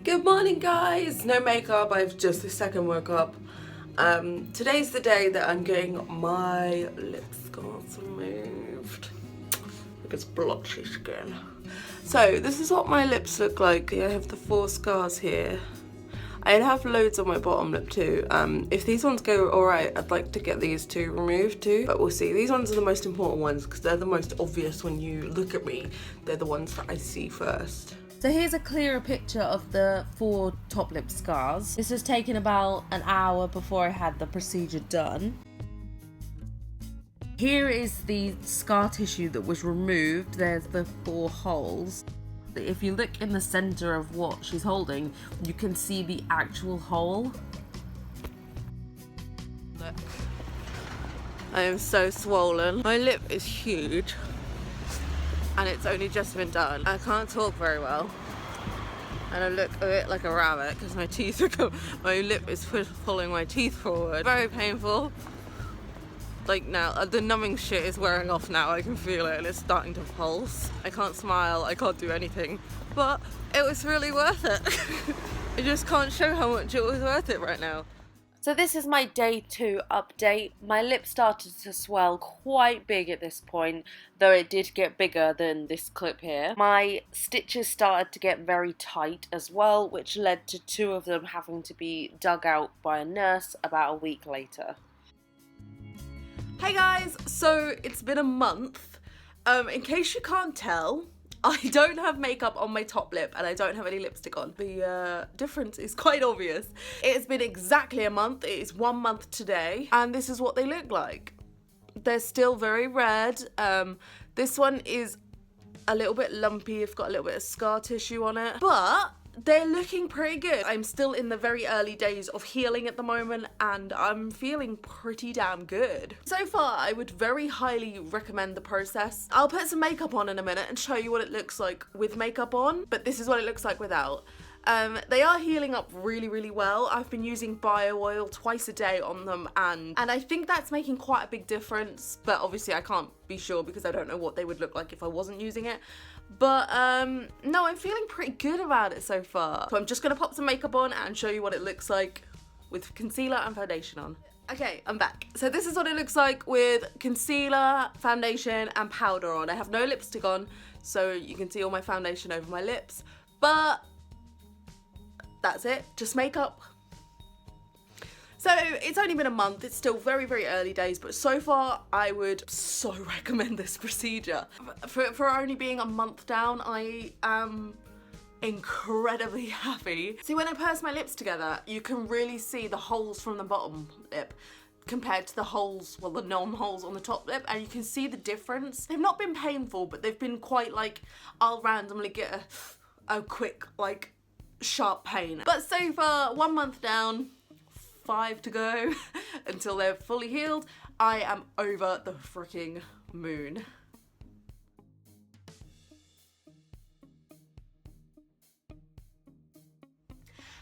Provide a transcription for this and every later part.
Good morning, guys. No makeup, I've just this second woke up. Today's the day that I'm getting my lip scars removed. Look, it's blotchy skin. So this is what my lips look like. I have the 4 scars here. I have loads on my bottom lip too. If these ones go alright, I'd like to get these 2 removed too, but we'll see. These ones are the most important ones because they're the most obvious when you look at me. They're the ones that I see first. So here's a clearer picture of the 4 top lip scars. This has taken about an hour before I had the procedure done. Here is the scar tissue that was removed. There's the 4 holes. If you look in the center of what she's holding, you can see the actual hole. Look. I am so swollen. My lip is huge. And it's only just been done. I can't talk very well. And I look a bit like a rabbit because my teeth are my lip is pulling my teeth forward. Very painful. Like now, the numbing shit is wearing off now. I can feel it and it's starting to pulse. I can't smile, I can't do anything. But it was really worth it. I just can't show how much it was worth it right now. So this is my day 2 update. My lip started to swell quite big at this point, though it did get bigger than this clip here. My stitches started to get very tight as well, which led to 2 of them having to be dug out by a nurse about a week later. Hey guys, so it's been a month. In case you can't tell, I don't have makeup on my top lip and I don't have any lipstick on. The difference is quite obvious. It has been exactly a month. It is 1 month today and this is what they look like. They're still very red. This one is a little bit lumpy. It's got a little bit of scar tissue on it, but they're looking pretty good. I'm still in the very early days of healing at the moment and I'm feeling pretty damn good. So far, I would very highly recommend the process. I'll put some makeup on in a minute and show you what it looks like with makeup on, but this is what it looks like without. They are healing up really, really well. I've been using bio oil twice a day on them and I think that's making quite a big difference, but obviously I can't be sure because I don't know what they would look like if I wasn't using it. But no, I'm feeling pretty good about it so far. So I'm just gonna pop some makeup on and show you what it looks like with concealer and foundation on. Okay, I'm back. So this is what it looks like with concealer, foundation and powder on. I have no lipstick on, so you can see all my foundation over my lips, but that's it, just makeup. So it's only been a month, it's still very, very early days, but so far I would so recommend this procedure. For only being a month down, I am incredibly happy. See, when I purse my lips together, you can really see the holes from the bottom lip compared to the holes, well, the non-holes on the top lip, and you can see the difference. They've not been painful, but they've been quite like, I'll randomly get a quick, like, sharp pain. But so far, 1 month down, 5 to go until they're fully healed. I am over the freaking moon.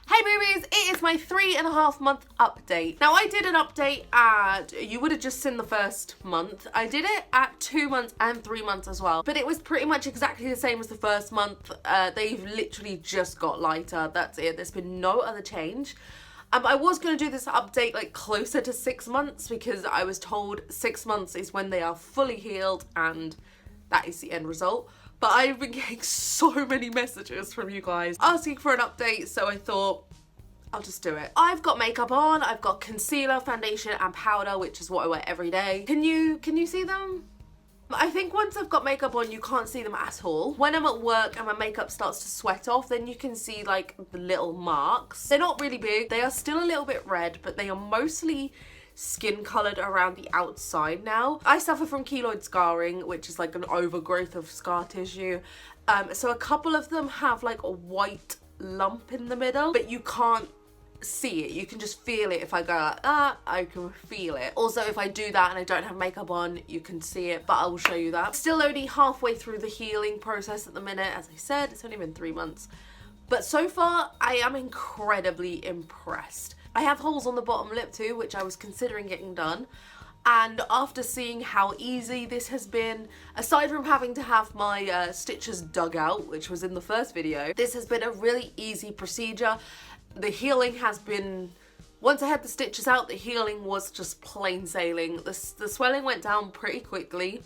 Hey boobies, it is my 3.5 month update. Now I did an update at, you would have just seen the first month. I did it at 2 months and 3 months as well, but it was pretty much exactly the same as the first month. They've literally just got lighter, that's it. There's been no other change. I was going to do this update like closer to 6 months because I was told 6 months is when they are fully healed and that is the end result. But I've been getting so many messages from you guys asking for an update, so I thought I'll just do it. I've got makeup on, I've got concealer, foundation and powder, which is what I wear every day. Can you see them? I think once I've got makeup on, you can't see them at all. When I'm at work and my makeup starts to sweat off, then you can see like the little marks. They're not really big. They are still a little bit red, but they are mostly skin colored around the outside now. I suffer from keloid scarring, which is like an overgrowth of scar tissue. So a couple of them have like a white lump in the middle, but you can't see it. You can just feel it. If I go like that, I can feel it. Also, if I do that and I don't have makeup on, you can see it, but I will show you that. Still only halfway through the healing process at the minute. As I said, it's only been 3 months. But so far, I am incredibly impressed. I have holes on the bottom lip too, which I was considering getting done. And after seeing how easy this has been, aside from having to have my stitches dug out, which was in the first video, this has been a really easy procedure. The healing has been, once I had the stitches out, the healing was just plain sailing. The swelling went down pretty quickly,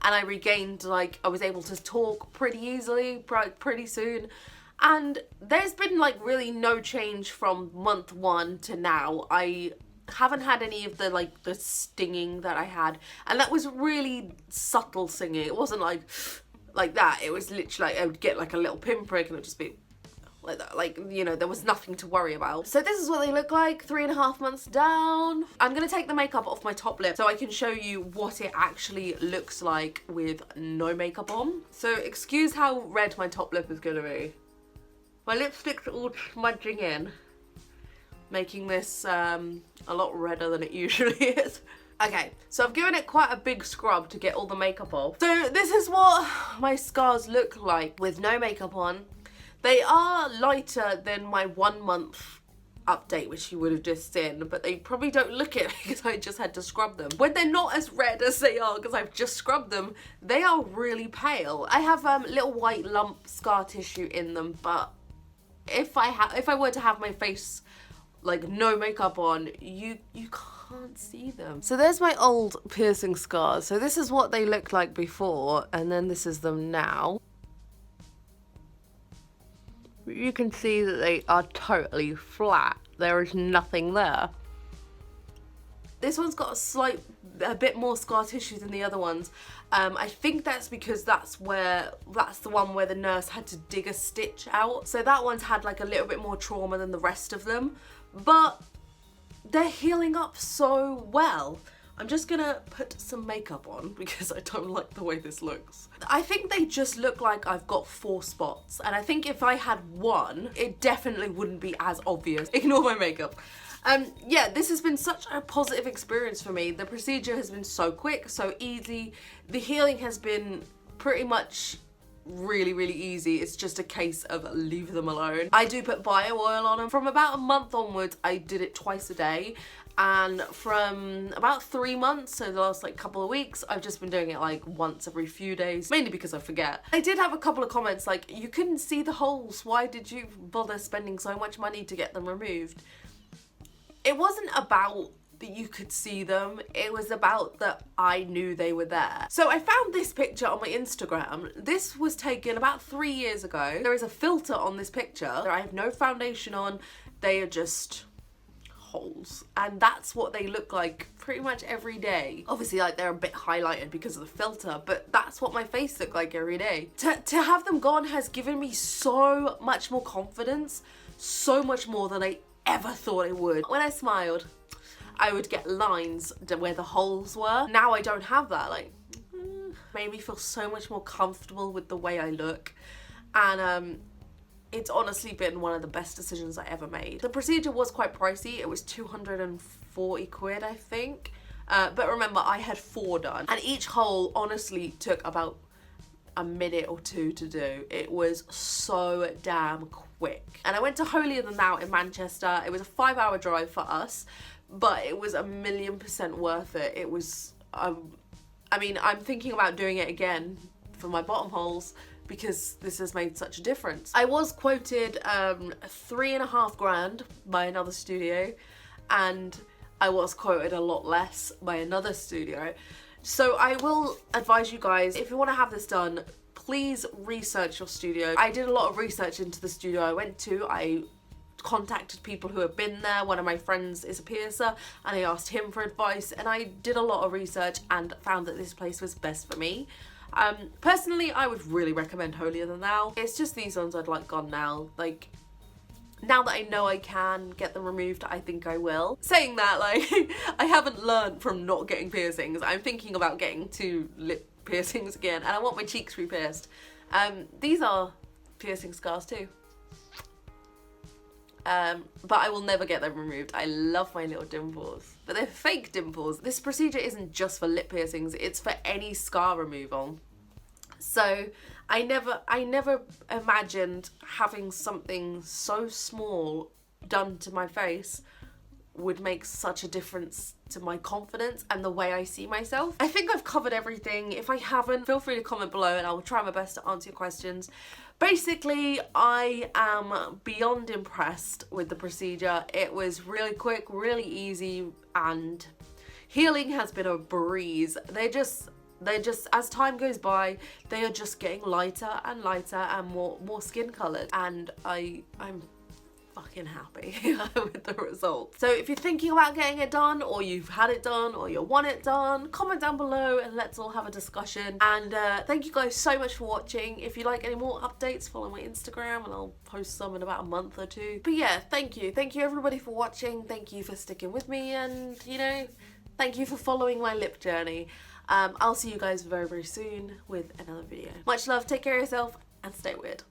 and I regained, like, I was able to talk pretty easily, pretty soon. And there's been, like, really no change from month 1 to now. I haven't had any of the, like, the stinging that I had, and that was really subtle stinging. It wasn't like that. It was literally like I would get like a little pinprick and it would just be like that. Like, you know, there was nothing to worry about. So this is what they look like 3.5 months down. I'm gonna take the makeup off my top lip so I can show you what it actually looks like with no makeup on. So excuse how red my top lip is gonna be. My lipstick's all smudging in, making this a lot redder than it usually is. Okay, so I've given it quite a big scrub to get all the makeup off. So this is what my scars look like with no makeup on. They are lighter than my 1 month update, which you would have just seen, but they probably don't look it because I just had to scrub them. When they're not as red as they are because I've just scrubbed them, they are really pale. I have little white lump scar tissue in them, but if I were to have my face like no makeup on, you can't see them. So there's my old piercing scars. So this is what they looked like before, and then this is them now. You can see that they are totally flat. There is nothing there. This one's got a bit more scar tissue than the other ones. I think that's because that's the one where the nurse had to dig a stitch out. So that one's had like a little bit more trauma than the rest of them, but they're healing up so well. I'm just gonna put some makeup on because I don't like the way this looks. I think they just look like I've got 4 spots, and I think if I had 1, it definitely wouldn't be as obvious. Ignore my makeup. Yeah, this has been such a positive experience for me. The procedure has been so quick, so easy. The healing has been pretty much really easy. It's just a case of leave them alone. I do put bio oil on them. From about a month onwards, I did it twice a day. And from about 3 months, so the last like couple of weeks, I've just been doing it like once every few days, mainly because I forget. I did have a couple of comments like, you couldn't see the holes, why did you bother spending so much money to get them removed? It wasn't about that you could see them, it was about that I knew they were there. So I found this picture on my Instagram. This was taken about 3 years ago. There is a filter on this picture. I have no foundation on, they are just holes, and that's what they look like pretty much every day. Obviously, like, they're a bit highlighted because of the filter, but that's what my face looked like every day. To have them gone has given me so much more confidence, so much more than I ever thought it would. When I smiled, I would get lines where the holes were. Now I don't have that. Like, made me feel so much more comfortable with the way I look, and it's honestly been one of the best decisions I ever made. The procedure was quite pricey. It was 240 quid, I think. But remember, I had 4 done, and each hole honestly took about a minute or 2 to do. It was so damn quick. And I went to Holier Than Thou in Manchester. It was a 5-hour drive for us, but it was 1,000,000% worth it. It was, I mean, I'm thinking about doing it again for my bottom holes, because this has made such a difference. I was quoted 3.5 grand by another studio, and I was quoted a lot less by another studio. So I will advise you guys, if you want to have this done, please research your studio. I did a lot of research into the studio I went to. I contacted people who have been there. One of my friends is a piercer, and I asked him for advice, and I did a lot of research and found that this place was best for me. Personally, I would really recommend Holier Than Thou. It's just these ones I'd like gone now. Like, now that I know I can get them removed, I think I will. Saying that, like, I haven't learned from not getting piercings. I'm thinking about getting 2 lip piercings again, and I want my cheeks re-pierced. These are piercing scars too. But I will never get them removed. I love my little dimples, but they're fake dimples. This procedure isn't just for lip piercings, it's for any scar removal. So I never imagined having something so small done to my face would make such a difference to my confidence and the way I see myself. I think I've covered everything. If I haven't, feel free to comment below and I will try my best to answer your questions. Basically, I am beyond impressed with the procedure. It was really quick, really easy, and healing has been a breeze. They just, as time goes by, they are just getting lighter and lighter and more skin colored, and I'm fucking happy with the results. So if you're thinking about getting it done, or you've had it done, or you want it done, comment down below and let's all have a discussion. And thank you guys so much for watching. If you like any more updates, follow my Instagram and I'll post some in about a month or two. But yeah, thank you everybody for watching. Thank you for sticking with me, and you know, thank you for following my lip journey. I'll see you guys very, very soon with another video. Much love, take care of yourself, and stay weird.